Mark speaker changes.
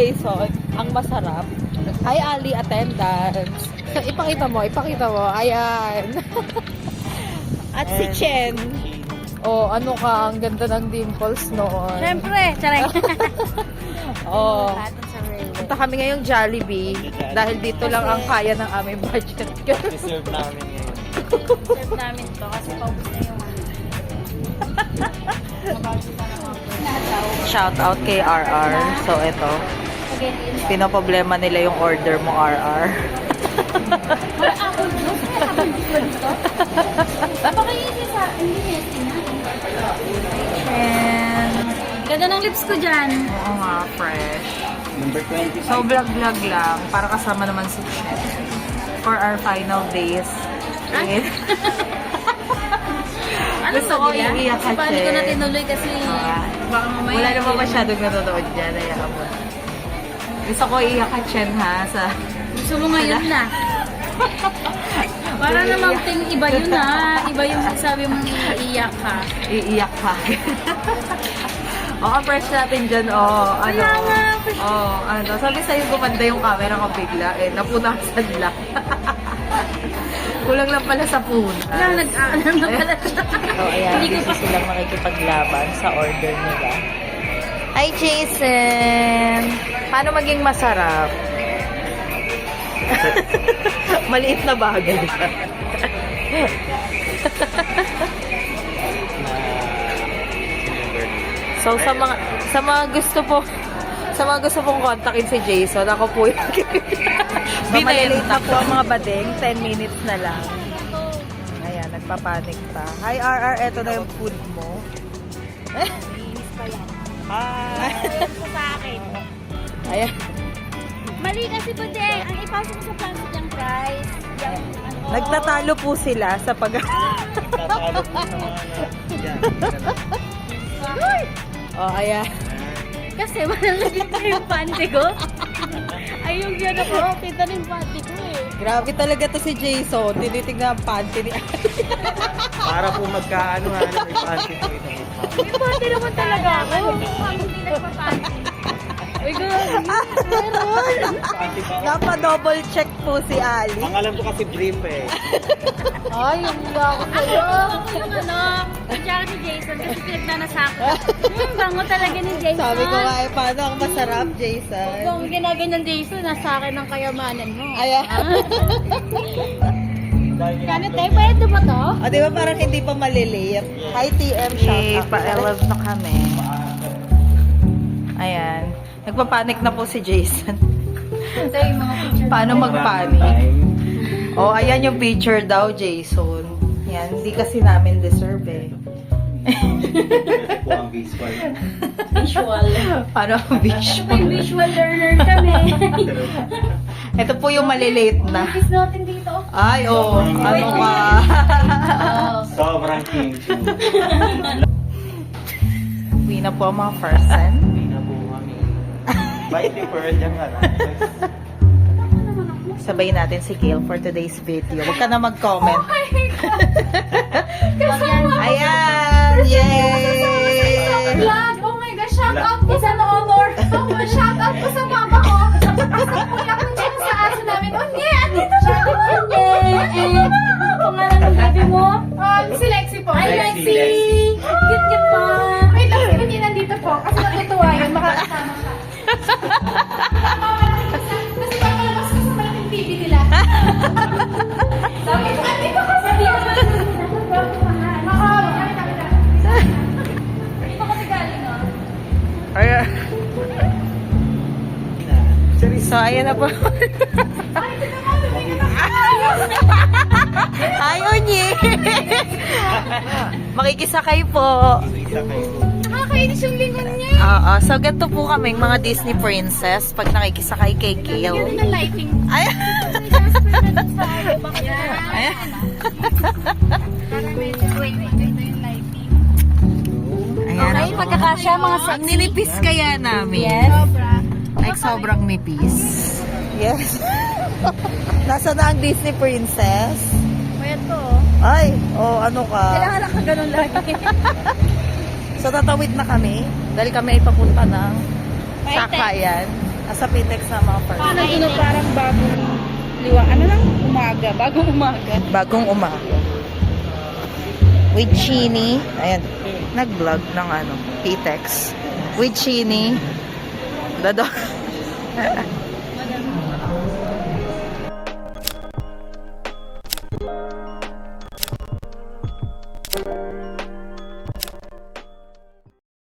Speaker 1: Jason, ang masarap. Hi, Ali, attendance. Ipakita mo. Ayan. At si Chen. Oh, ano ka, ang ganda ng dimples noon.
Speaker 2: Siyempre, charay.
Speaker 1: Oh. Punta kami ngayong Jollibee dahil dito lang ang kaya ng aming budget.
Speaker 3: Deserve namin ngayon.
Speaker 2: Serve namin to kasi paubos na yung
Speaker 1: Shout out kay RR. So, ito. Pinoproblema nila yung order mo, RR. And,
Speaker 2: ganda ng lips ko dyan.
Speaker 1: oo nga, fresh.
Speaker 3: Number 25.
Speaker 1: So, vlog-vlog lang para kasama naman si Chen for our final days. And,
Speaker 2: Ano
Speaker 1: gusto
Speaker 2: ba
Speaker 1: ko
Speaker 2: nila?
Speaker 1: iiyak ka,
Speaker 2: Kasi paano ko na
Speaker 1: Chen.
Speaker 2: tinuloy kasi baka mamaya.
Speaker 1: Wala naman masyadong nanonood dyan. Hayaan mo. Gusto ko iiyak ka, Chen, ha? Sa...
Speaker 2: Gusto mo ngayon na. Para namang iba yun ha. Iba yung sabi mong iiyak ka.
Speaker 1: Iiyak ka. Fresh natin dyan, ano.
Speaker 2: Kaya nga, fresh.
Speaker 1: Ano. Sabi sa'yo, gumanda yung camera ko bigla. Napunasan lang. Kulang lang pala sa puna.
Speaker 2: Wala, nag-aanan na pala siya.
Speaker 1: Ayan,
Speaker 2: Hindi ko
Speaker 1: gusto silang makikipaglaban sa order nila. Hi, Jason! Paano maging masarap? Maliit na bagay. So, sa mga gusto pong kontakin si Jason, ako po yung malilate na po ang mga bading. 10 minutes na lang. Ayan, nagpapanik pa. Hi, RR. Eto na yung food mo.
Speaker 2: Linis pa yan.
Speaker 1: Hi!
Speaker 2: Ito sa akin.
Speaker 1: Ayan.
Speaker 2: Mali kasi po, Jay. Ang ipasok sa plastic yung price. Yung, ano,
Speaker 1: Nagtatalo po sila sa pag...
Speaker 3: Tatalo po sa mga yan.
Speaker 1: ayan.
Speaker 2: Kasi malalagit na yung panty ko. Ay, yung yun ako. Kita na yung panty ko eh.
Speaker 1: Grabe talaga to si Jason. Tinitignan ang panty ni
Speaker 3: Para po magkaano nga may panty po ito.
Speaker 2: May panty naman talaga ako. Hindi nagpa-panty. Uy, God.
Speaker 1: Napa-double check po si Ali.
Speaker 3: Ang alam ko kasi brief eh.
Speaker 1: Ay, hindi ako sa'yo.
Speaker 2: Ako yung ano, kutsara ni Jason kasi pinagnanasakot. Bango talaga ni Jason.
Speaker 1: Sabi ko nga, paano ang masarap, Jason?
Speaker 2: Kung ginaganyan Jason, nasa akin ang kayamanan mo.
Speaker 1: Ayan.
Speaker 2: Kano tayo, pwede ba to?
Speaker 1: O, di ba parang hindi pa malilate? Hi, TM, shout out. Pa-11 na kami. Ayan. Nagpapanik na po si Jason.
Speaker 2: Ito yung mga picture.
Speaker 1: Paano magpanik? Oh, ayan yung picture daw, Jason. Yan, hindi kasi namin deserve eh.
Speaker 3: Ito po ang visual.
Speaker 2: Visual.
Speaker 1: Paano ang
Speaker 2: May
Speaker 1: visual?
Speaker 2: visual learner kami.
Speaker 1: Ito po yung malilate na.
Speaker 2: Kiss natin dito.
Speaker 1: Ay, oh, ano ka?
Speaker 3: Sobrang king.
Speaker 1: Uwi na po ang mga person.
Speaker 3: Hindi na po kami. Bye, differ dyan nga lang.
Speaker 1: Sabay natin si Kale for today's video. Huwag ka na mag-comment. Ayan! Yay!
Speaker 2: Vlog! Oh my gosh, shout out po sa honor. Shout out po sa papa ko. Sa kuya ko dyan sa aso namin. Unye, andito siya. Unye. Pangalan ng baby mo? Si Lexi po. Ay, Lexi. Cute pa. Wait lang, si Unye nandito po. Kasi natutuwa yun, makakasama siya. Kasi pakalabas ko sa malaking TV nila. Sabi ko, andito ka sa TV. Dito kasi galing, no?
Speaker 1: Ayan. So, ayan na po. Hi, Unyi! Makikisakay po.
Speaker 3: Isa kayo.
Speaker 2: Nakakainis yung lingon niya.
Speaker 1: Oo, so ganito po kaming mga Disney princess pag nakikisakay kay Kale.
Speaker 2: Yan ang lighting.
Speaker 1: Ayan! Ayan!
Speaker 2: Para medyo wait, ito yung lighting.
Speaker 1: Ayan.
Speaker 2: Okay, pagkakasya, mga
Speaker 1: Ang ninipis kaya namin.
Speaker 2: Yes. Sobra.
Speaker 1: Like, sobrang nipis. Yes. Nasa na ang Disney princess?
Speaker 2: Mayat ko.
Speaker 1: Ay, ano ka?
Speaker 2: Kailangan lang ka ganun lagi.
Speaker 1: So, tatawid na kami dahil kami ay papunta ng
Speaker 2: Paite.
Speaker 1: Sakayan. Nasa Pitex na mga first.
Speaker 2: Parang bagong liwa. Ano lang? Umaga. Bagong umaga.
Speaker 1: Bagong umaga. With Chini. Ayan. Nag-vlog ng ano, Pitex. With Chini. Dado.